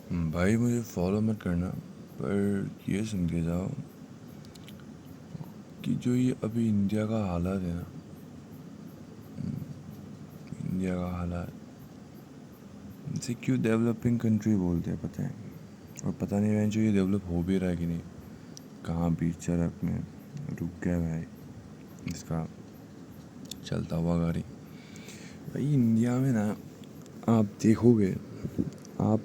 भाई मुझे फॉलो मत करना, पर ये सुन के जाओ कि जो ये अभी इंडिया का हालात है ना, इंडिया का हालात इसे क्यों डेवलपिंग कंट्री बोलते हैं पता है? और पता नहीं भाई जो ये डेवलप हो भी रहा है कि नहीं, कहाँ बीच सड़क में रुक गया भाई इसका चलता हुआ गाड़ी। भाई इंडिया में ना, आप देखोगे, आप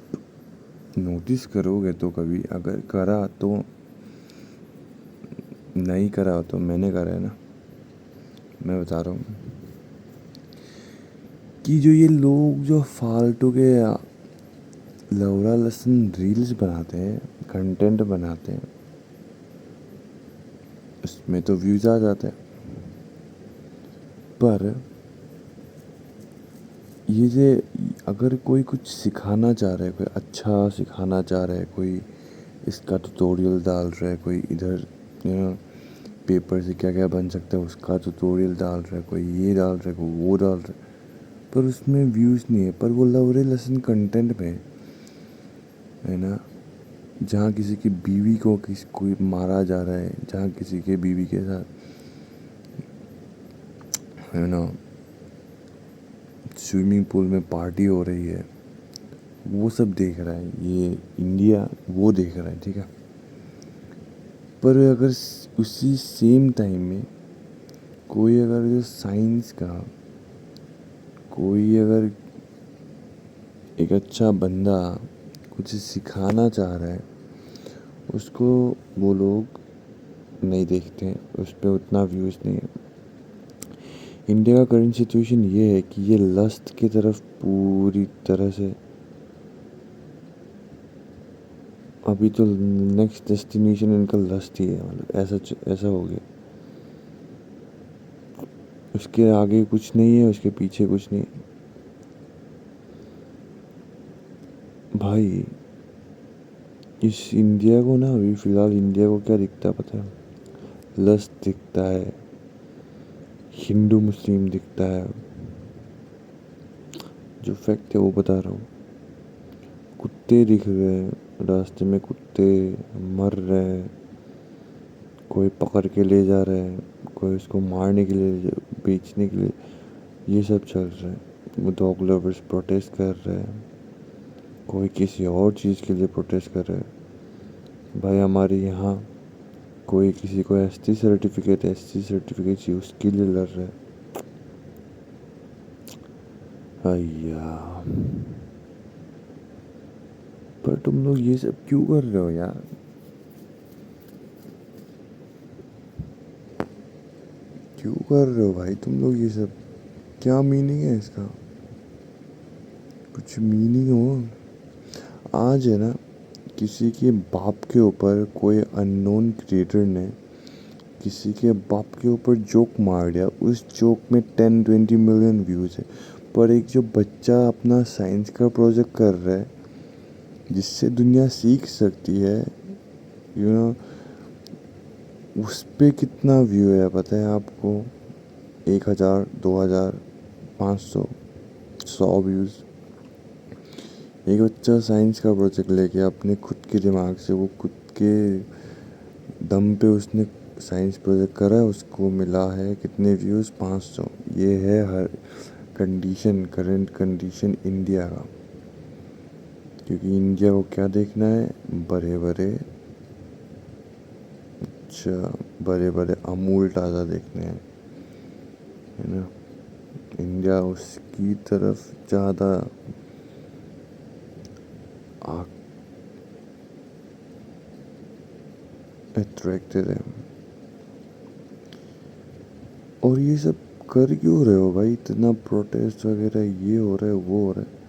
नोटिस करोगे तो कभी अगर करा तो नहीं करा तो मैंने करा है ना, मैं बता रहा हूँ कि जो ये लोग जो फालतू के लौड़ा लसन रील्स बनाते हैं, कंटेंट बनाते हैं, उसमें तो व्यूज़ आ जाते हैं। पर ये जे अगर कोई कुछ सिखाना चाह रहा है, कोई अच्छा सिखाना चाह रहा है, कोई इसका ट्यूटोरियल डाल रहा है, कोई इधर पेपर से क्या क्या बन सकता है उसका ट्यूटोरियल डाल रहा है, कोई ये डाल रहा है, कोई वो डाल रहा है, पर उसमें व्यूज़ नहीं है, पर वो लवरे लेसन कंटेंट में है ना, जहाँ किसी की बीवी को कोई मारा जा रहा है, जहाँ किसी के बीवी के साथ है ना स्विमिंग पूल में पार्टी हो रही है, वो सब देख रहा है ये इंडिया, वो देख रहा है, ठीक है। पर अगर उसी सेम टाइम में कोई अगर जो साइंस का कोई अगर एक अच्छा बंदा कुछ सिखाना चाह रहा है, उसको वो लोग नहीं देखते हैं, उस पर उतना व्यूज़ नहीं है। इंडिया का करंट सिचुएशन ये है कि ये लस्ट की तरफ पूरी तरह से, अभी तो नेक्स्ट डेस्टिनेशन इनका लस्ट ही है, मतलब ऐसा हो गया। उसके आगे कुछ नहीं है, उसके पीछे कुछ नहीं है भाई। इस इंडिया को ना, अभी फ़िलहाल इंडिया को क्या दिखता है पता है? लस्ट दिखता है, हिंदू मुस्लिम दिखता है, जो फैक्ट है वो बता रहा हूँ। कुत्ते दिख रहे हैं, रास्ते में कुत्ते मर रहे हैं, कोई पकड़ के ले जा रहे हैं, कोई उसको मारने के लिए, बेचने के लिए, ये सब चल रहा है। वो डॉग लवर्स प्रोटेस्ट कर रहे हैं, कोई किसी और चीज़ के लिए प्रोटेस्ट कर रहे हैं। भाई हमारे यहाँ कोई किसी को एसटी सर्टिफिकेट चाहिए, उसके लिए लड़ रहा है। अय्या, पर तुम लोग ये सब क्यों कर रहे हो यार? क्यों कर रहे हो भाई तुम लोग ये सब? क्या मीनिंग है इसका? कुछ मीनिंग हो। आज है ना, किसी के बाप के ऊपर कोई अननोन क्रिएटर ने किसी के बाप के ऊपर जोक मार दिया, उस जोक में 10-20 मिलियन व्यूज़ है। पर एक जो बच्चा अपना साइंस का प्रोजेक्ट कर रहा है, जिससे दुनिया सीख सकती है, यू नो, उस पे कितना व्यू है पता है आपको? 1,000, 2,000, 500, 100 व्यूज़। एक बच्चा साइंस का प्रोजेक्ट लेके अपने खुद के दिमाग से, वो खुद के दम पे उसने साइंस प्रोजेक्ट करा है, उसको मिला है कितने व्यूज़? 500। ये है हर कंडीशन, करंट कंडीशन इंडिया का। क्योंकि इंडिया को क्या देखना है? बड़े बड़े, अच्छा, बड़े बड़े अमूल ताज़ा देखने हैं, है ना। इंडिया उसकी तरफ ज़्यादा अट्रैक्टेड है। और ये सब कर क्यों रहे हो भाई? इतना प्रोटेस्ट वगैरह ये हो रहा है, वो हो रहा है,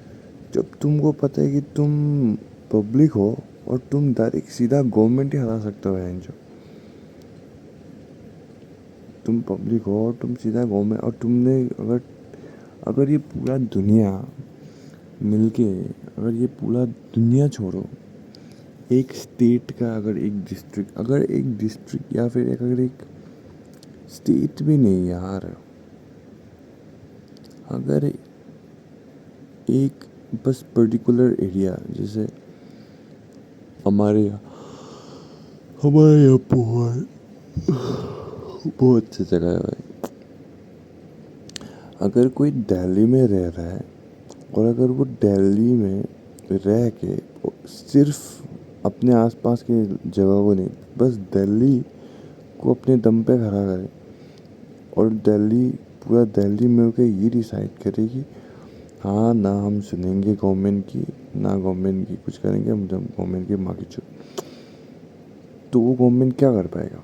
जब तुमको पता है कि तुम पब्लिक हो और तुम डायरेक्ट सीधा गवर्नमेंट ही हरा सकते हो। जो तुम पब्लिक हो और तुम सीधा गवर्नमेंट, और तुमने अगर अगर ये पूरा दुनिया मिलके, अगर ये पूरा दुनिया छोड़ो, एक स्टेट का अगर एक डिस्ट्रिक्ट या फिर अगर एक स्टेट भी नहीं यार, अगर एक बस पर्टिकुलर एरिया, जैसे हमारे यहाँ बहुत बहुत अच्छी जगह है भाई। अगर कोई दिल्ली में रह रहा है और अगर वो दिल्ली में रह के सिर्फ अपने आसपास के जगह को नहीं, बस दिल्ली को अपने दम पे खड़ा करे और दिल्ली पूरा दिल्ली मिलकर ये डिसाइड करे कि हाँ ना हम सुनेंगे गवर्नमेंट की, ना गवर्नमेंट की कुछ करेंगे, हम गवर्नमेंट की माँ की चुप, तो वो गवर्नमेंट क्या कर पाएगा?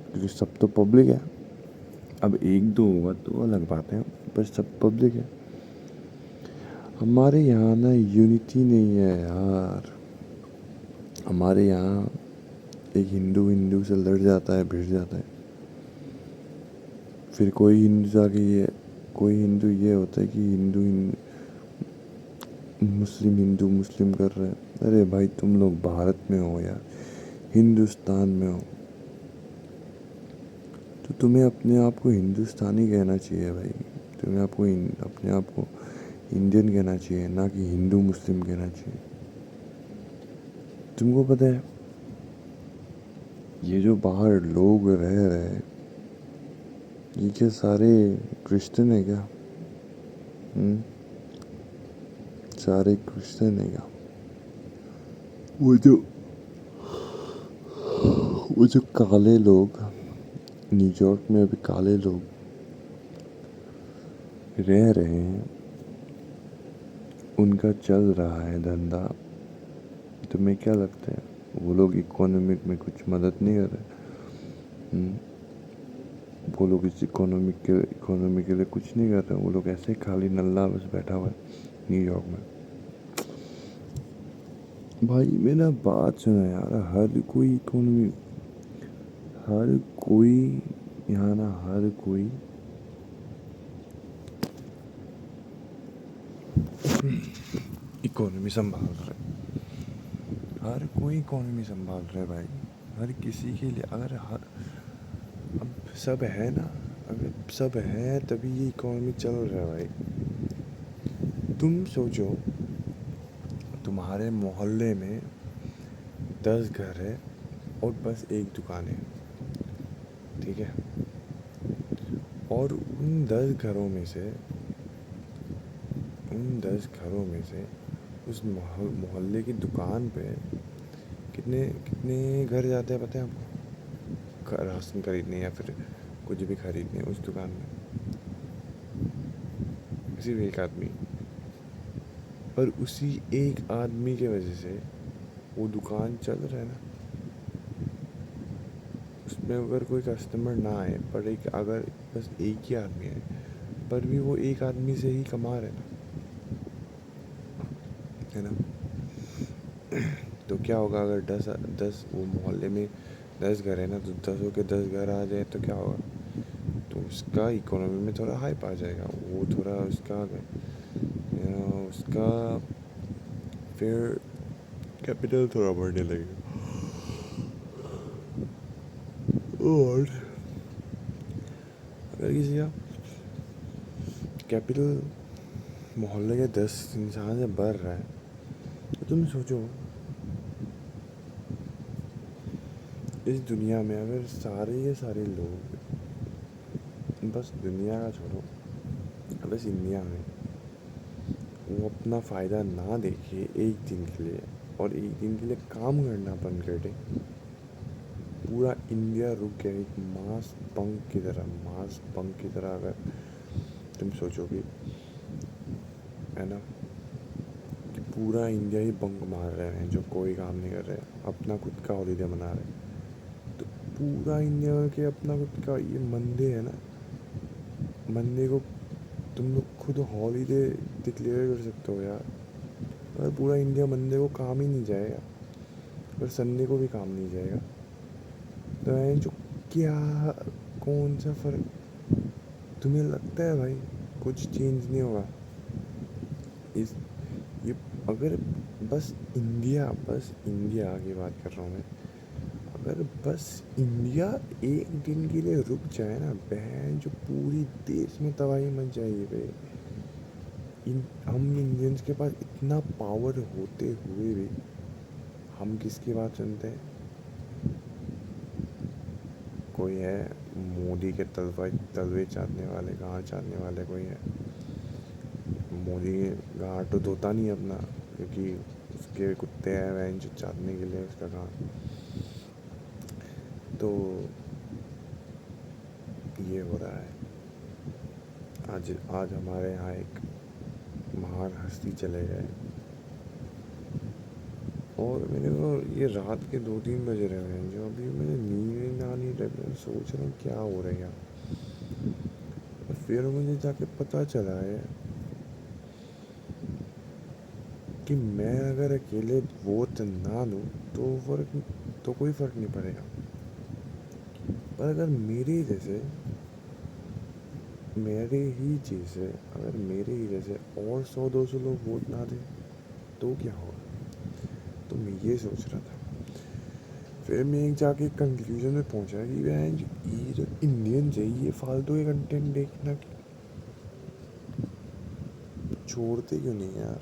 क्योंकि सब तो पब्लिक है। अब एक दो होगा तो अलग बात है, पर सब पब्लिक है। हमारे यहाँ ना यूनिटी नहीं है यार। हमारे यहाँ एक हिंदू हिंदू से लड़ जाता है, भिड़ जाता है, फिर कोई हिंदू जाके ये कोई हिंदू ये होता है कि हिंदू मुस्लिम कर रहे हैं। अरे भाई तुम लोग भारत में हो यार, हिंदुस्तान में हो, तो तुम्हें अपने आप को हिंदुस्तानी कहना चाहिए भाई। तुम्हें अपने आप को इंडियन कहना चाहिए, ना कि हिंदू मुस्लिम कहना चाहिए। तुमको पता है ये जो बाहर लोग रह रहे हैं ये क्या सारे क्रिश्चियन है क्या? सारे क्रिश्चियन है क्या? वो जो वो जो काले लोग न्यूयॉर्क में अभी काले लोग रह रहे हैं, उनका चल रहा है धंधा, तुम्हें क्या लगता है वो लोग इकोनॉमिक में कुछ मदद नहीं कर रहे? वो लोग इस इकोनॉमी के लिए कुछ नहीं कर रहे, वो लोग ऐसे खाली नल्ला बस बैठा हुआ है न्यूयॉर्क में। भाई मेरा बात सुना यार, हर कोई यहाँ ना हर कोई इकोनॉमी संभाल रहा है, हर कोई इकोनॉमी संभाल रहा है भाई। हर किसी के लिए अगर हर अब सब है ना, अगर सब है तभी ये इकोनॉमी चल रहा है भाई। तुम सोचो तुम्हारे मोहल्ले में 10 घर है और बस एक दुकान है, ठीक है, और उन 10 घरों में से उस मोहल्ले की दुकान पे कितने कितने घर जाते हैं पता है आपको? राशन खरीदने या फिर कुछ भी खरीदने उस दुकान में सिर्फ एक आदमी, पर उसी एक आदमी के वजह से वो दुकान चल रहा है ना। उसमें अगर कोई कस्टमर ना आए, पर अगर बस एक ही आदमी है, पर भी वो एक आदमी से ही कमा रहे ना, है ना। तो क्या होगा अगर 10 वो मोहल्ले में 10 घर है ना, तो 10 के 10 घर आ जाए तो क्या होगा? तो उसका इकोनॉमी में थोड़ा हाइप आ जाएगा, वो थोड़ा उसका फिर कैपिटल थोड़ा बढ़ने लगेगा। और अगर किसी का कैपिटल मोहल्ले के 10 इंसान से बढ़ रहा है, तो तुम सोचो इस दुनिया में अगर सारे के सारे लोग, बस दुनिया का छोड़ो, बस इंडिया में वो अपना फ़ायदा ना देखे एक दिन के लिए, और एक दिन के लिए काम करना बंद कर दे, पूरा इंडिया रुक गया एक मास बंक की तरह अगर तुम सोचोगे, है ना, कि पूरा इंडिया ही बंक मार रहे हैं, जो कोई काम नहीं कर रहे, अपना खुद का हॉलीडे मना रहे, तो पूरा इंडिया के अपना खुद का ये मंडे है ना, मंडे को तुम लोग खुद हॉलीडे डिक्लेयर कर सकते हो यार। अगर पूरा इंडिया मंडे को काम ही नहीं जाएगा और संडे को भी काम नहीं जाएगा, तो है जो क्या, कौन सा फ़र्क तुम्हें लगता है भाई? कुछ चेंज नहीं होगा इस ये अगर बस इंडिया की बात कर रहा हूँ मैं। अगर बस इंडिया एक दिन के लिए रुक जाए ना, बहन जो पूरी देश में तबाही मच जाएगी भाई। हम इंडियंस के पास इतना पावर होते हुए भी हम किसकी बात सुनते हैं? कोई है मोदी के तलवे चाटने वाले, गाँठ चाटने वाले कोई है। मोदी गाँठ तो धोता नहीं अपना, क्योंकि उसके कुत्ते हैं वह जो चाटने के लिए उसका गाँठ। तो ये हो रहा है। आज हमारे यहाँ एक महान हस्ती चले गए, और मेरे को ये रात के 2-3 बज रहे हैं, जो अभी मुझे नींद आ नहीं रही। मैं सोच रहा हूँ क्या हो रहा है। और फिर मुझे जाके पता चला है कि मैं अगर अकेले वोट ना दूँ तो कोई फ़र्क नहीं पड़ेगा, पर अगर मेरे ही जैसे और 100-200 लोग वोट ना दें तो क्या होगा। तो मैं ये सोच रहा था। फिर मैं एक जाके कंक्लूजन में पहुंचा कि ये जो इंडियंस है ये फालतू के कंटेंट देखना छोड़ते क्यों नहीं यार।